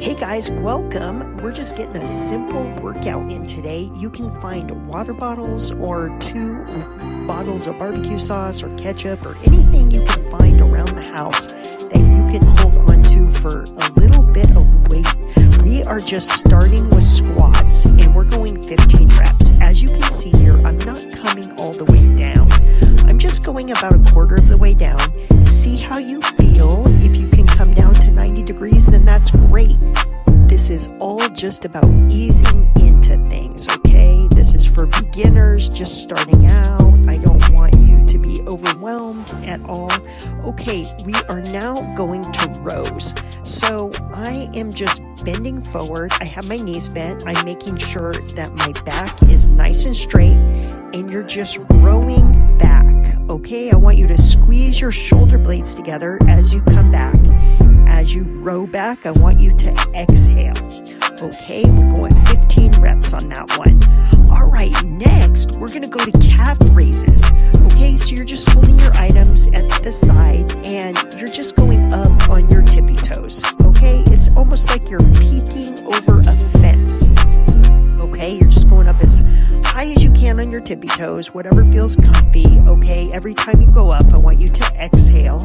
Hey guys, welcome. We're just getting a simple workout in today. You can find water bottles or 2 bottles of barbecue sauce or ketchup or anything you can find around the house that you can hold onto for a little bit of weight. We are just starting with squats and we're going 15 reps. As you can see here, I'm not coming all the way down. I'm just going about a quarter of the way down. See how you feel. If you can come down to 90 degrees, then that's great. This is all just about easing into things, okay? This is for beginners just starting out. I don't want you to be overwhelmed at all. Okay, we are now going to rows. So I am just bending forward. I have my knees bent. I'm making sure that my back is nice and straight, and you're just rowing back, okay? I want you to squeeze your shoulder blades together as you come back. As you row back, I want you to exhale. Okay, we're going 15 reps on that one. All right, next, we're going to go to calf raises. Okay, so you're just holding your items at the side and you're just going up on your tippy toes. Okay, it's almost like you're peeking over a fence. Okay, you're just going up as high as you can on your tippy toes, whatever feels comfy. Okay, every time you go up, I want you to exhale.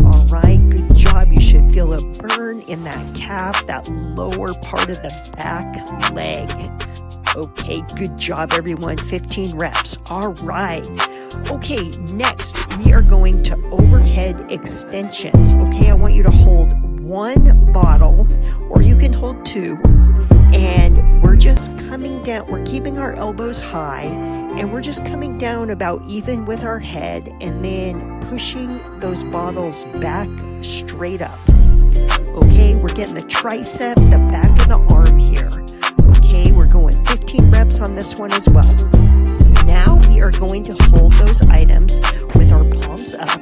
All right, good job. You should feel a burn in that calf, that lower part of the back leg. Okay, good job, everyone. 15 reps. All right. Okay, next, we are going to overhead extensions. Okay, I want you to hold 1 bottle, or you can hold 2, and we're just coming down. We're keeping our elbows high, and we're just coming down about even with our head, and then pushing those bottles back straight up. Okay, we're getting the tricep, the back of the arm here. Okay, we're going 15 reps on this one as well. Now we are going to hold those items with our palms up,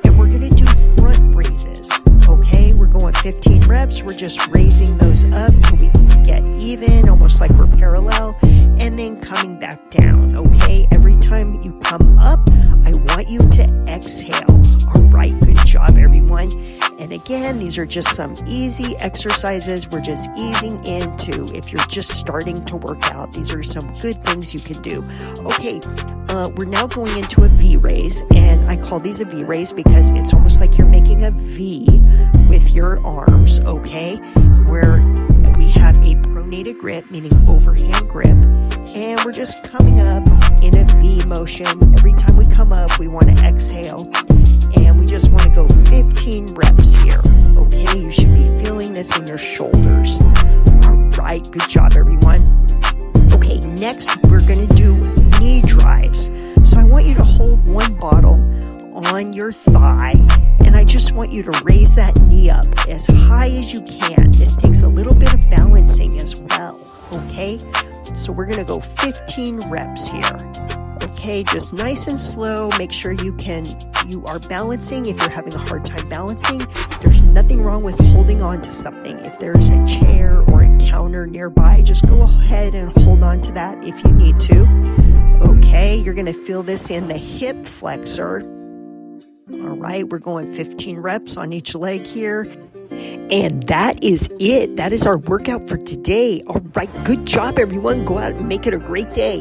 and we're going to do front raises. Okay, we're going 15 reps. We're just raising those up till we get even, almost like we're parallel, and then coming back down. Okay, every time you come up, I want you to exhale. All right, good job, everyone. And again, these are just some easy exercises we're just easing into. If you're just starting to work out, these are some good things you can do. Okay, we're now going into a V raise, and I call these a V raise because it's almost like you're making a V with your arms, okay, where we have a pronated grip, meaning overhand grip, and we're just coming up in a V motion. Every time we come up, we want to exhale, and we just want to go 15 reps here. Okay, you should be feeling this in your shoulders. All right, good job, everyone. Okay, next we're going to do knee drives. So I want you to hold 1 bottle on your thigh, and I just want you to raise that knee up as high as you can. This takes a little bit of balancing as well, okay? So we're gonna go 15 reps here. Okay, just nice and slow. Make sure you are balancing. If you're having a hard time balancing, there's nothing wrong with holding on to something. If there's a chair or a counter nearby, just go ahead and hold on to that if you need to. Okay, you're gonna feel this in the hip flexor. All right, we're going 15 reps on each leg here. And that is it. That is our workout for today. All right, good job, everyone. Go out and make it a great day.